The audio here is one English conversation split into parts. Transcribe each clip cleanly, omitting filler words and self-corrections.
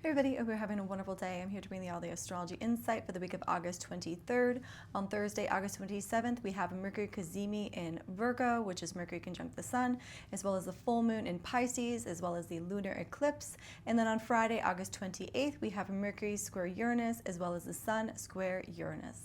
Hey everybody, I hope you're having a wonderful day. I'm here to bring you all the Astrology Insight for the week of August 23rd. On Thursday, August 27th, we have Mercury Cazimi in Virgo, which is Mercury conjunct the Sun, as well as the full moon in Pisces, as well as the lunar eclipse. And then on Friday, August 28th, we have Mercury square Uranus, as well as the Sun square Uranus.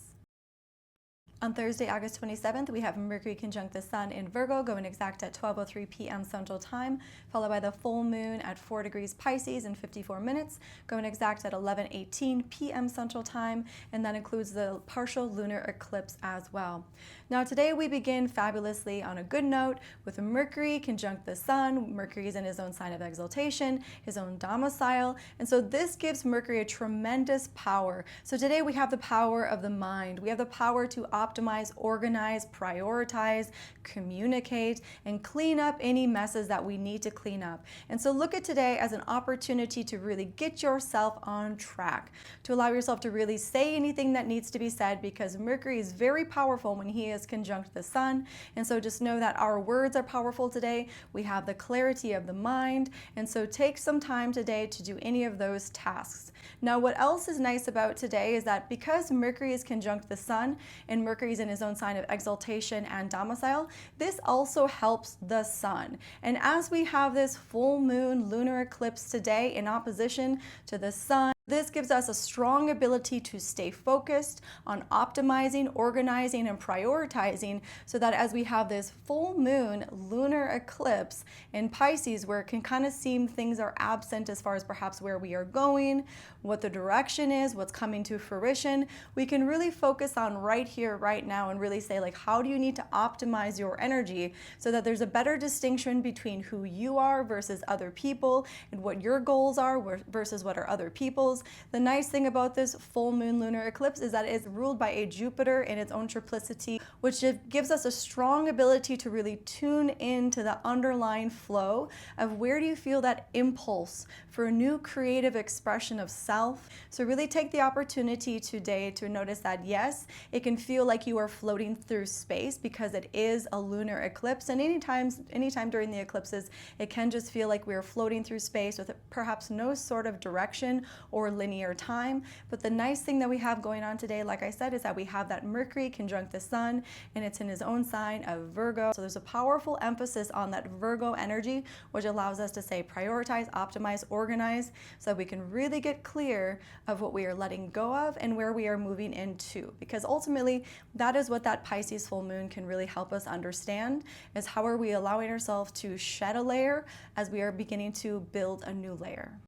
On Thursday, August 27th, we have Mercury conjunct the Sun in Virgo, going exact at 12:03 p.m. Central Time, followed by the full moon at 4 degrees Pisces in 54 minutes, going exact at 11:18 p.m. Central Time, and that includes the partial lunar eclipse as well. Now today we begin fabulously on a good note with Mercury conjunct the Sun. Mercury is in his own sign of exaltation, his own domicile, and so this gives Mercury a tremendous power. So today we have the power of the mind. We have the power to optimize, organize, prioritize, communicate, and clean up any messes that we need to clean up. And so look at today as an opportunity to really get yourself on track, to allow yourself to really say anything that needs to be said, because Mercury is very powerful when he is conjunct the Sun. And so just know that our words are powerful today. We have the clarity of the mind. And so take some time today to do any of those tasks. Now, what else is nice about today is that because Mercury is conjunct the Sun and Mercury is in his own sign of exaltation and domicile, this also helps the Sun. And as we have this full moon lunar eclipse today in opposition to the Sun, this gives us a strong ability to stay focused on optimizing, organizing, and prioritizing, so that as we have this full moon lunar eclipse in Pisces, where it can kind of seem things are absent as far as perhaps where we are going, what the direction is, what's coming to fruition, we can really focus on right here, right now, and really say, like, how do you need to optimize your energy so that there's a better distinction between who you are versus other people, and what your goals are versus what are other people's. The nice thing about this full moon lunar eclipse is that it's ruled by a Jupiter in its own triplicity, which gives us a strong ability to really tune into the underlying flow of where do you feel that impulse for a new creative expression of self. So really take the opportunity today to notice that, yes, it can feel like you are floating through space because it is a lunar eclipse, and anytime during the eclipses, it can just feel like we're floating through space with perhaps no sort of direction or linear time. But the nice thing that we have going on today, like I said, is that we have that Mercury conjunct the Sun, and it's in his own sign of Virgo. So there's a powerful emphasis on that Virgo energy, which allows us to say prioritize, optimize, organize, so that we can really get clear of what we are letting go of and where we are moving into. Because ultimately, that is what that Pisces full moon can really help us understand, is how are we allowing ourselves to shed a layer as we are beginning to build a new layer.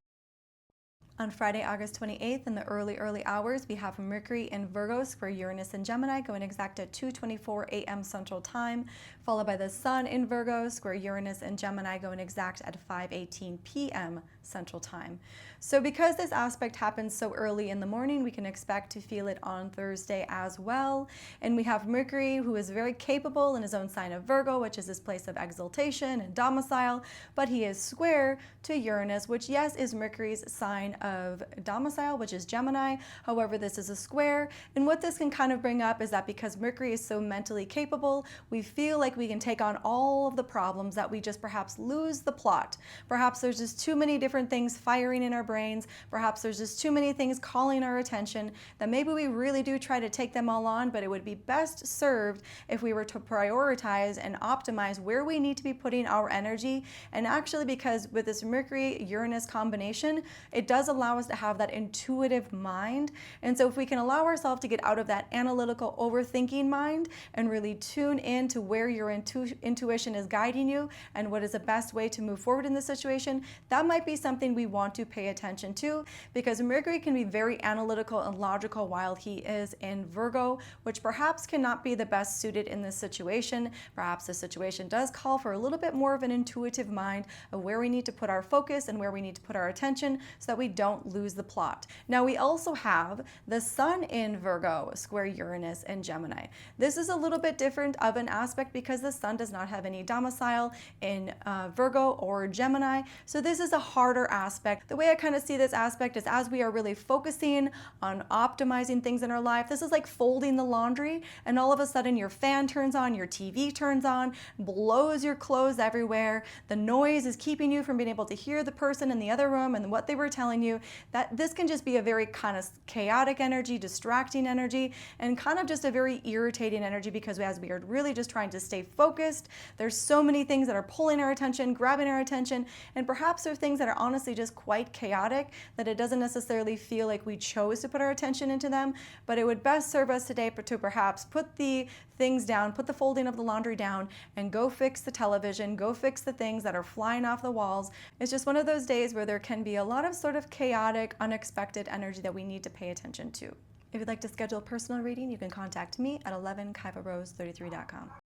On Friday, August 28th, in the early hours, we have Mercury in Virgo square Uranus and Gemini, going exact at 2:24 a.m. Central Time, followed by the Sun in Virgo square Uranus and Gemini, going exact at 5:18 p.m. Central Time. So because this aspect happens so early in the morning, we can expect to feel it on Thursday as well. And we have Mercury, who is very capable in his own sign of Virgo, which is his place of exaltation and domicile, but he is square to Uranus, which, yes, is Mercury's sign of domicile, which is Gemini. However, this is a square, and what this can kind of bring up is that because Mercury is so mentally capable, we feel like we can take on all of the problems, that we just perhaps lose the plot. Perhaps there's just too many different things firing in our brains. Perhaps there's just too many things calling our attention, that maybe we really do try to take them all on, but it would be best served if we were to prioritize and optimize where we need to be putting our energy. And actually, because with this Mercury-Uranus combination, it does allow us to have that intuitive mind. And so if we can allow ourselves to get out of that analytical overthinking mind and really tune in to where your intuition is guiding you and what is the best way to move forward in this situation, that might be something we want to pay attention to, because Mercury can be very analytical and logical while he is in Virgo, which perhaps cannot be the best suited in this situation. Perhaps the situation does call for a little bit more of an intuitive mind of where we need to put our focus and where we need to put our attention so that we don't lose the plot. Now, we also have the Sun in Virgo square Uranus and Gemini. This is a little bit different of an aspect because the Sun does not have any domicile in Virgo or Gemini. So this is a harder aspect. The way I kind of see this aspect is as we are really focusing on optimizing things in our life, this is like folding the laundry, and all of a sudden your fan turns on, your TV turns on, blows your clothes everywhere. The noise is keeping you from being able to hear the person in the other room and what they were telling you. you, that this can just be a very kind of chaotic energy, distracting energy, and kind of just a very irritating energy, because as we are really just trying to stay focused, there's so many things that are pulling our attention, grabbing our attention, and perhaps there are things that are honestly just quite chaotic that it doesn't necessarily feel like we chose to put our attention into them. But it would best serve us today to perhaps put the things down, put the folding of the laundry down, and go fix the television, go fix the things that are flying off the walls. It's just one of those days where there can be a lot of sort of chaotic, unexpected energy that we need to pay attention to. If you'd like to schedule a personal reading, you can contact me at 11kaivarose33.com.